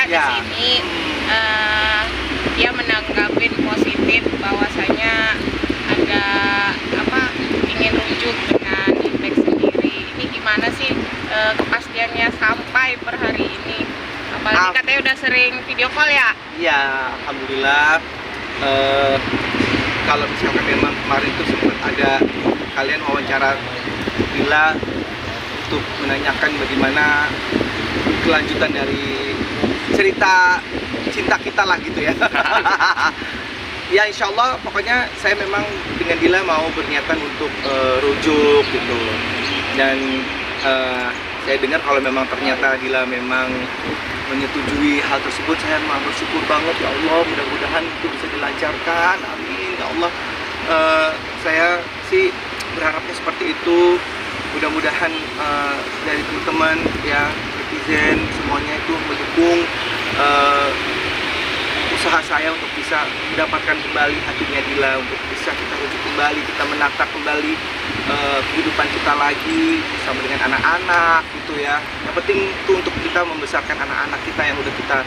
ya. Di sini dia menanggapin positif bahwasanya ada ingin rujuk dengan Impact sendiri. Ini gimana sih kepastiannya sampai per hari ini? Apalagi katanya udah sering video call ya? Iya, alhamdulillah. Kalau misalkan memang kemarin itu sempat ada kalian wawancara Dila untuk menanyakan bagaimana kelanjutan dari cerita cinta kita lah gitu ya. Ya insya Allah pokoknya saya memang dengan Dila mau berniatan untuk rujuk gitu. Dan saya dengar kalau memang ternyata Dila memang menyetujui hal tersebut, saya memang bersyukur banget ya Allah, mudah-mudahan itu bisa dilancarkan, amin ya Allah. Saya sih berharapnya seperti itu, mudah-mudahan dari teman-teman ya, netizen semuanya itu mendukung usaha saya untuk bisa mendapatkan kembali hatinya Dila, untuk bisa kita rujuk kembali, kita menata kembali kehidupan kita lagi bersama dengan anak-anak gitu ya. Yang penting itu untuk kita membesarkan anak-anak kita yang udah kita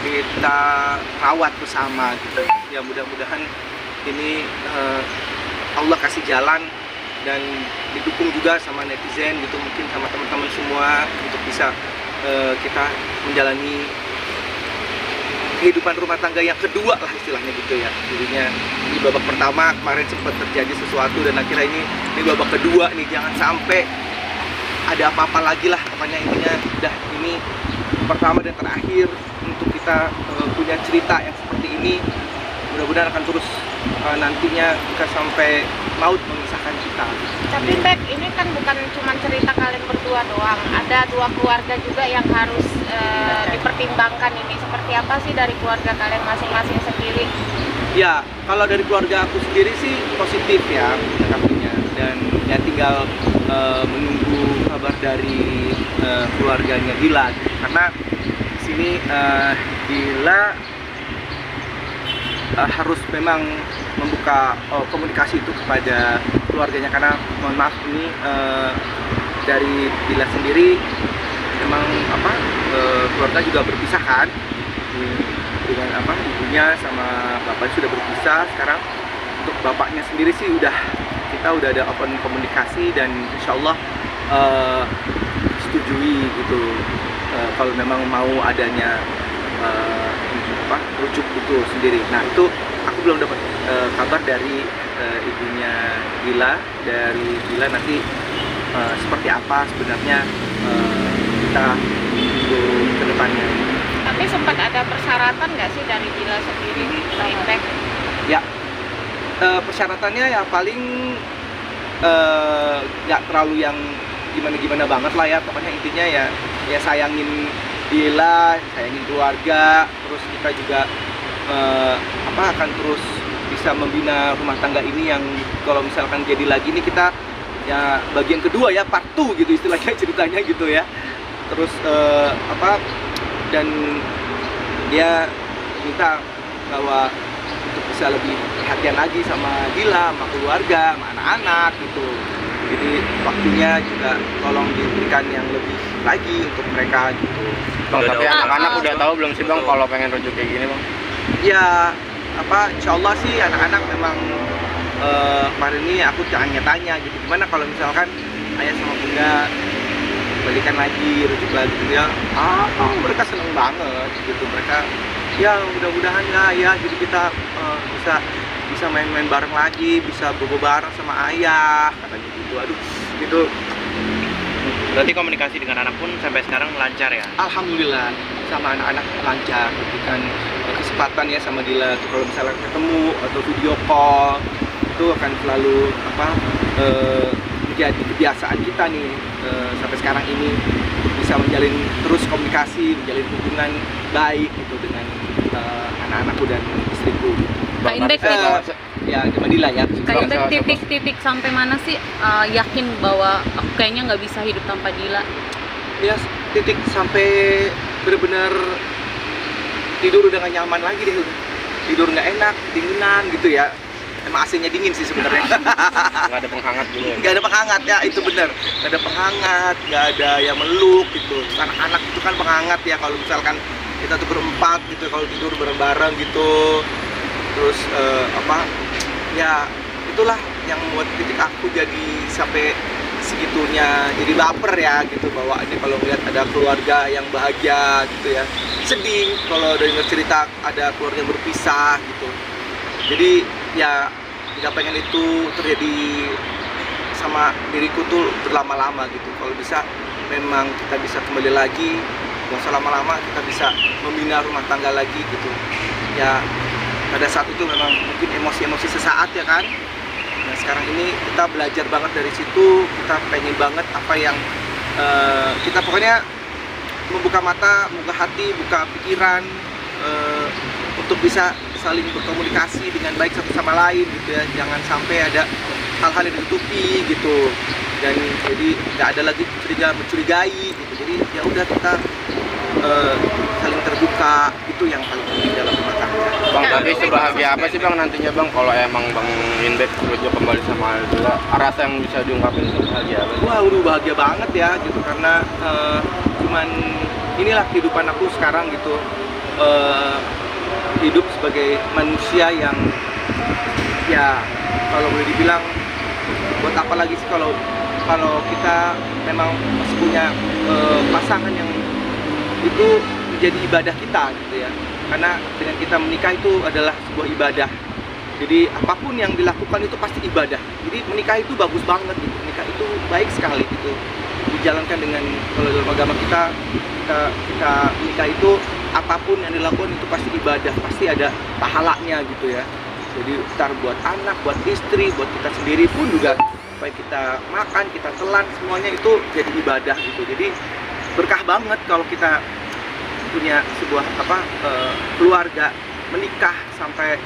kita rawat bersama gitu. Ya mudah-mudahan ini Allah kasih jalan dan didukung juga sama netizen gitu, mungkin sama teman-teman semua untuk bisa kita menjalani kehidupan rumah tangga yang kedua lah istilahnya gitu ya. Jadinya di babak pertama kemarin sempat terjadi sesuatu dan akhirnya ini babak kedua nih, jangan sampai ada apa-apa lagi lah. Pokoknya intinya udah ini pertama dan terakhir untuk kita punya cerita yang seperti ini. Mudah-mudahan akan terus nantinya bisa sampai maut memisahkan kita. Tapi Beb, ini kan bukan cuma cerita kalian berdua doang, ada dua keluarga juga yang harus dipertimbangkan ini. Seperti apa sih dari keluarga kalian masing-masing sendiri? Ya, kalau dari keluarga aku sendiri sih positif ya kabarnya, dan ya tinggal menunggu kabar dari keluarganya Dila, karena di sini Dila harus memang membuka komunikasi itu kepada keluarganya, karena mohon maaf ini dari Dila sendiri memang keluarga juga berpisah kan, dengan ibunya sama bapaknya sudah berpisah. Sekarang untuk bapaknya sendiri sih kita udah ada open komunikasi dan insya Allah setujui gitu kalau memang mau adanya rujuk itu sendiri. Nah itu aku belum dapat kabar dari ibunya Dila. Dari Dila nanti seperti apa sebenarnya kita ke depannya. Tapi sempat ada persyaratan nggak sih dari Dila sendiri ke Impact? Ya, persyaratannya ya paling nggak terlalu yang gimana-gimana banget lah ya. Pokoknya intinya ya sayangin Dila, sayangin keluarga, terus kita juga akan terus bisa membina rumah tangga ini yang kalau misalkan jadi lagi nih kita ya bagian kedua ya, part 2 gitu istilahnya ceritanya gitu ya. Terus dan dia minta bahwa untuk bisa lebih perhatian lagi sama Dila, sama keluarga, sama anak-anak gitu. Jadi waktunya juga tolong diberikan yang lebih lagi untuk mereka gitu. Bang, tapi anak-anak udah tahu belum sih Bang kalau pengen rujuk kayak gini Bang? Ya insya Allah sih anak-anak memang kemarin ini aku tanya gitu, gimana kalau misalkan ayah sama bunda balikan lagi, rujuk lagi gitu ya. Mereka seneng banget gitu, mereka ya mudah-mudahan ya jadi kita bisa main-main bareng lagi, bisa bobo bareng sama ayah katanya gitu. Aduh gitu. Berarti komunikasi dengan anak pun sampai sekarang lancar ya? Alhamdulillah sama anak-anak lancar. Berikan kesempatan ya sama Dila tuh kalau misalnya ketemu atau video call itu akan selalu menjadi kebiasaan kita nih sampai sekarang ini untuk bisa menjalin terus komunikasi, menjalin hubungan baik gitu dengan anak-anakku dan istriku. Kak Indek ya dengan Dila ya. Kak Indek titik sampai mana sih yakin bahwa aku kayaknya nggak bisa hidup tanpa Dila? Ya titik sampai benar-benar tidur udah gak nyaman lagi deh, tidur nggak enak, dinginan gitu ya. emang AC-nya dingin sih sebenarnya. Nggak ada penghangat gitu ya. Nggak ada penghangat ya, itu bener, nggak ada penghangat, nggak ada yang meluk gitu. Terus anak-anak itu kan penghangat ya, kalau misalkan kita tuh berempat gitu, kalau tidur bareng-bareng gitu. Terus ya itulah yang membuat titik aku jadi sampai segitunya jadi baper ya gitu, bahwa ini kalau melihat ada keluarga yang bahagia gitu ya, sedih kalau dengar cerita ada keluarga yang berpisah gitu. Jadi ya tidak pengen itu terjadi sama diriku tuh berlama-lama gitu. Kalau bisa memang kita bisa kembali lagi, nggak usah lama-lama, kita bisa membina rumah tangga lagi gitu ya. Pada saat itu memang mungkin emosi-emosi sesaat ya kan. Nah sekarang ini kita belajar banget dari situ, kita pengen banget apa yang kita pokoknya membuka mata, membuka hati, buka pikiran untuk bisa saling berkomunikasi dengan baik satu sama lain gitu ya. Jangan sampai ada hal-hal yang ditutupi gitu, dan jadi nggak ada lagi mencurigai gitu. Jadi ya udah kita saling terbuka, itu yang paling penting dalam rumah tangga. Bang, tapi sebahagia apa sih Bang nantinya Bang kalau emang Bang Inbek rujuk kembali sama Aldila? Rasa yang bisa diungkapin sebahagia apa? Wah, udah bahagia banget ya gitu, karena cuman inilah kehidupan aku sekarang gitu. Hidup sebagai manusia yang ya kalau boleh dibilang buat apa lagi sih kalau kita memang masih punya pasangan yang itu menjadi ibadah kita gitu ya. Karena dengan kita menikah itu adalah sebuah ibadah. Jadi apapun yang dilakukan itu pasti ibadah. Jadi menikah itu bagus banget gitu. Menikah itu baik sekali gitu. Dijalankan dengan, kalau dalam agama kita menikah itu apapun yang dilakukan itu pasti ibadah, pasti ada pahalanya gitu ya. Jadi ntar buat anak, buat istri, buat kita sendiri pun juga, supaya kita makan, kita telan, semuanya itu jadi ibadah gitu. Jadi berkah banget kalau kita punya sebuah keluarga, menikah sampai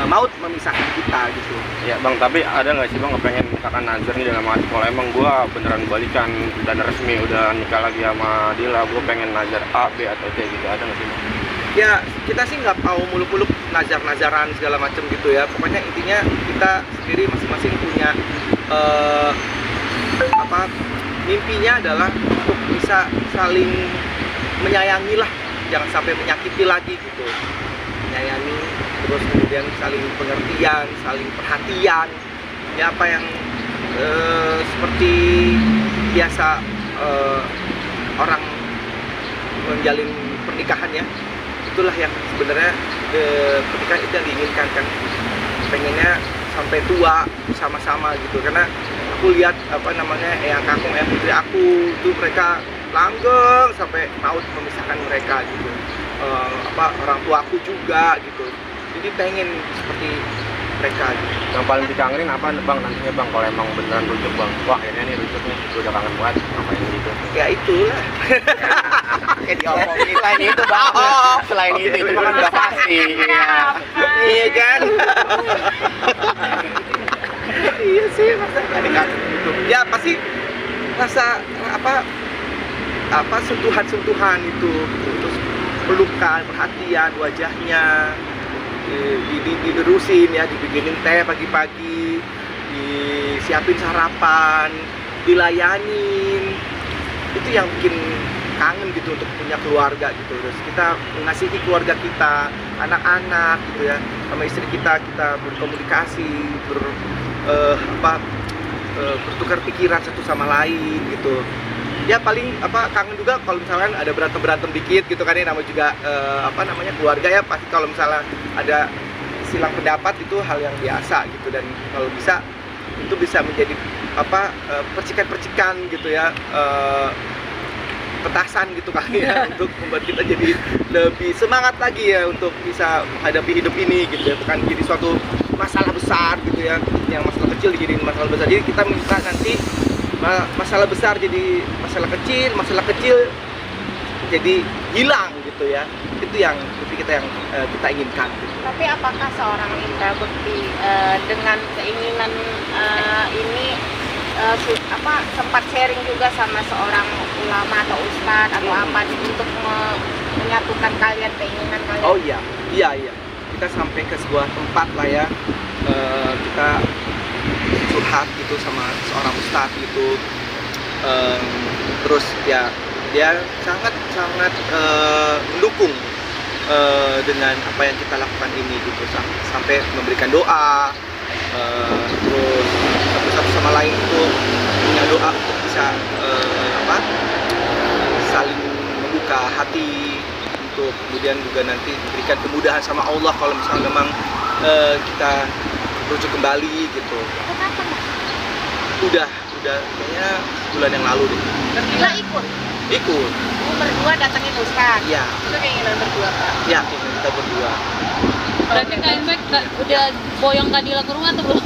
maut memisahkan kita gitu. Ya Bang, tapi ada nggak sih Bang kepengen misalkan nazar nih dalam hati, kalau emang gue beneran balikan dan resmi udah nikah lagi sama Dila, gue pengen nazar A, B atau C gitu, ada nggak sih Bang? Ya kita sih nggak mau muluk-muluk nazar-nazaran segala macam gitu ya. Pokoknya intinya kita sendiri masing-masing punya mimpinya adalah untuk bisa saling menyayangi lah, jangan sampai menyakiti lagi gitu. Menyayangi, terus kemudian saling pengertian, saling perhatian, ya apa yang seperti biasa orang menjalin pernikahan ya, itulah yang sebenarnya pernikahan itu yang diinginkan kan. Pengennya sampai tua sama-sama gitu, karena aku lihat eyang kakung, eyang putri aku itu mereka langgeng sampai maut memisahkan mereka gitu. Orang tua aku juga gitu, jadi pengen seperti mereka gitu. Yang paling dikangenin apa Bang nantinya Bang kalau emang beneran rujuk Bang? Wah akhirnya nih rujuk nih, gue udah kangen banget ngapain gitu. Ya itulah. Kayak diomongin selain itu Bang. Selain itu kan udah pasti. Iya kan? Iya sih, masa adik gitu. Ya pasti rasa sentuhan-sentuhan itu, terus pelukan, perhatian wajahnya, diderusin ya, dibikinin teh pagi-pagi, disiapin sarapan, dilayanin. Itu yang bikin kangen gitu untuk punya keluarga gitu. Terus kita mengasihi keluarga kita, anak-anak gitu ya, sama istri kita berkomunikasi, bertukar pikiran satu sama lain gitu. Ya paling kangen juga kalau misalkan ada berantem dikit gitu kan ya, namanya juga keluarga ya, pasti kalau misalnya ada silang pendapat itu hal yang biasa gitu. Dan kalau bisa itu bisa menjadi percikan-percikan gitu ya, petasan gitu kali ya, untuk membuat kita jadi lebih semangat lagi ya untuk bisa menghadapi hidup ini gitu ya, bukan jadi suatu masalah besar gitu ya, yang masalah kecil dijadiin masalah besar. Jadi kita minta nanti masalah besar jadi masalah kecil jadi hilang gitu ya. Itu yang kita inginkan gitu. Tapi apakah seorang Indra Bekti dengan keinginan ini sempat sharing juga sama seorang ulama atau ustadz atau apa untuk menyatukan kalian, keinginan kalian? Oh iya. kita sampai ke sebuah tempat lah ya, kita curhat gitu sama seorang ustadz gitu. Terus ya dia sangat mendukung dengan apa yang kita lakukan ini gitu, sampai memberikan doa, terus satu sama lain itu punya doa untuk bisa saling membuka hati, untuk kemudian juga nanti diberikan kemudahan sama Allah kalau misalnya memang kita rujuk kembali gitu. Itu kapan, Mas? Udah kayaknya bulan yang lalu deh. Berdua ikut? Ikut. Berdua datangin Ustaz? Iya. Itu keinginan berdua, Kak? Iya, kita berdua. Berarti Kak Infek udah boyong Kadila ke rumah atau belum?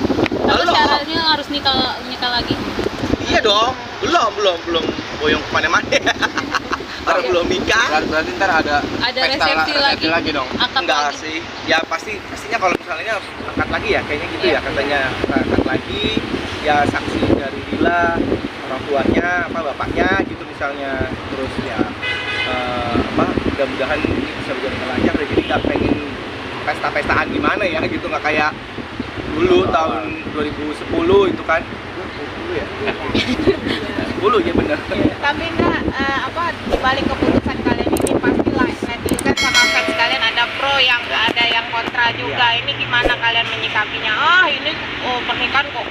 Atau Belum. syaratnya harus nikah lagi? Iya dong, belum boyong kemana-mana. Orang belum nikah. Berarti ntar ada resepsi lagi dong. Akad Enggak lagi? sih, ya pastinya kalau misalnya angkat lagi ya, kayaknya gitu ya katanya, angkat lagi ya, saksi dari Lila, orang tuanya, bapaknya gitu misalnya, terus ya mudah-mudahan ini bisa berjalan lancar, jadi nggak pengen pesta-pestaan gimana ya gitu, nggak kayak dulu tahun 2010 itu kan. 20 ya? 10 ya bener. Tapi enggak, di balik keputusan kalian ini pastilah netizen sama fans kalian ada pro yang ada yang kontra juga. Ini gimana kalian menyikapinya? Ini pernikahan kok